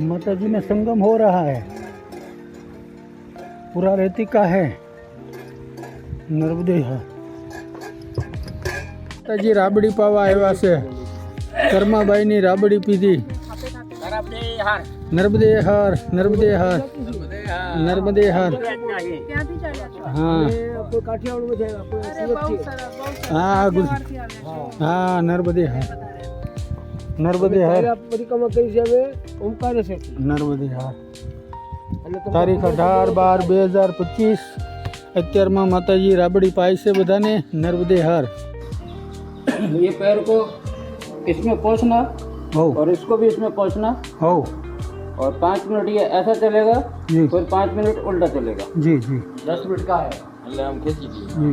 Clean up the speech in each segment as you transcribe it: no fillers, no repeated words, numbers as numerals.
माता जी में संगम हो रहा है, पूरा रेती का है। नर्मदे है। माताजी राबड़ी पावा आया से कर्माबाई नी राबड़ी पीधी। नर्मदे हर नर्मदे हर नर्मदे हर। हाँ हाँ नर्मदे हर नर्मदे हर नर्मदे हर। तारीख 18/12/2025। અત્યારમાં માતાજી રાબડી પાય છે બધાને। નર્મદે હર। ये पैर को इसमें पोंछना हो और इसको भी इसमें पोंछना हो और 5 मिनट ये ऐसा चलेगा, जी फिर 5 मिनट उल्टा चलेगा। जी जी 10 मिनट का है, એટલે આમ ખેંચી દઈએ। जी।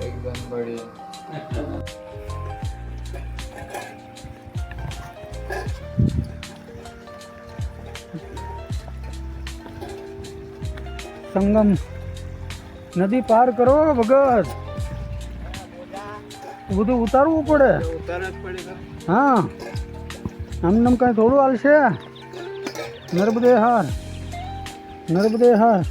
एकदम बढ़िया। સંગમ નદી પાર કરો ભગત, બધું ઉતારવું પડે। હા આમ કાંઈ થોડું હાલશે। નર્મદે હાર नर्मदे हर।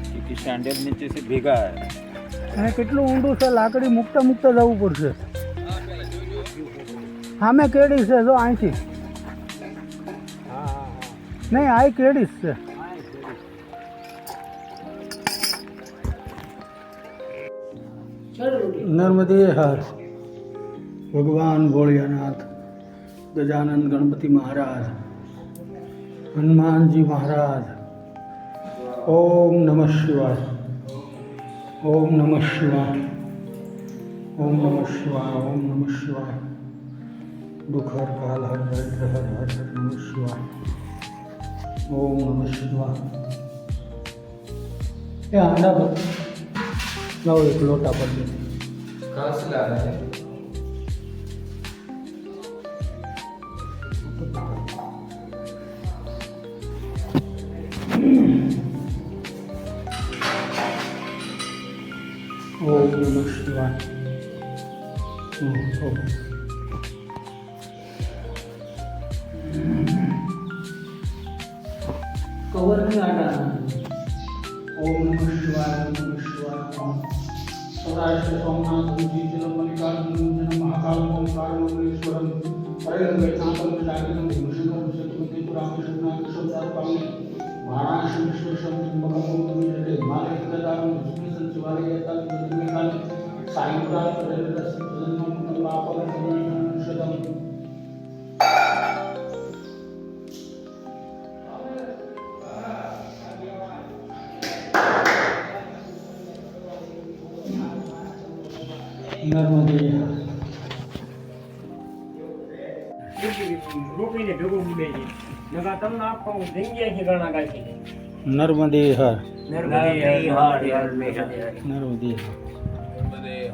क्योंकि सैंडल नीचे से भीगा है। કેટલું ઊંડું છે, લાકડી મૂકતા મૂકતા જવું પડશે। સામે કેડી છે જો અહીંથી, નહીં આ કેડી છે। नर्मदे हर। भगवान भोलेनाथ, गजानन गणपति महाराज, हनुमान जी महाराज। ओम नमः शिवाय, ओम नमः शिवाय, ओम नमः शिवाय, ओम नमः शिवाय। दुख हर काल हर दरिद्र हर हर हर नमः शिवाय, ओम नमः शिवाय। ये आंडा लाओ एक लोटा पर दे। कहाँ से ला रहे हैं? ओम नमः शिवाय। कवर नहीं आटा। ओम नमः शिवाय, ओम नमः शिवाय। सौराष्ट्र सोमनाथ जलम मल्लिकार्जुन महाकाल ओंकार मंगलेश्वरम हरें वैष्णवम जागरणम भूषणम शत्रुति पुराण शतनाथ शब्दात्मने वाराणसी विश्वेशम त्र्यंबकम गौतमी हिमालय कदारम विष्णु शिवालय यथा विष्णुकाल साईपुरा प्रदर्शित जन्म पापम शतम। नर्मदे नर्मदे हर नर्मदे हर।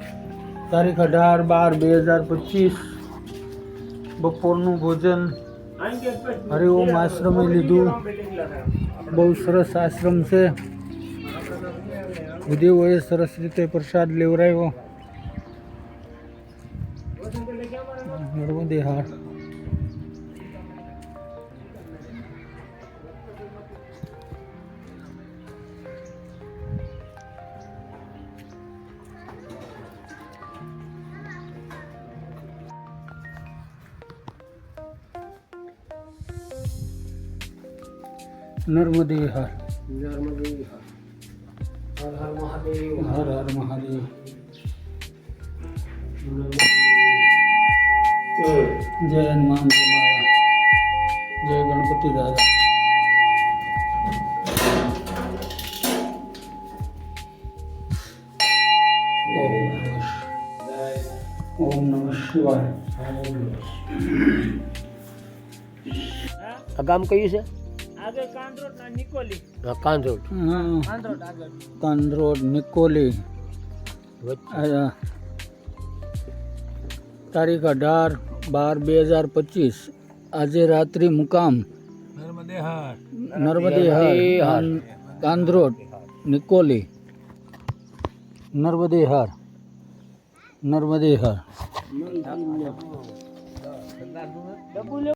તારીખ 18/12/2025। બપોરનું ભોજન હરિઓમ આશ્રમે લીધું। બહુ સરસ આશ્રમ છે, ભૂદેવોએ સરસ રીતે પ્રસાદ લેવરાયો। नर्मदे हर। नर्मदे हर। नर्मदे हर। हर हर महादेव, हर हर महादेव। जय हनुमान जी महाराज, जय गणपति दादा। ओम नमः शिवाय। ગામ કયું છે? આગળ કાંદરોડ ના નિકોલી। કાંજોડ। કાંદરોડ આગળ કાંદરોડ નિકોલી। તારીખ 18/12/2025। આજે રાત્રિ મુકામ નર્મદે હર કાંધ્રોટ નિકોલી નર્મદે હર ડબ્બુ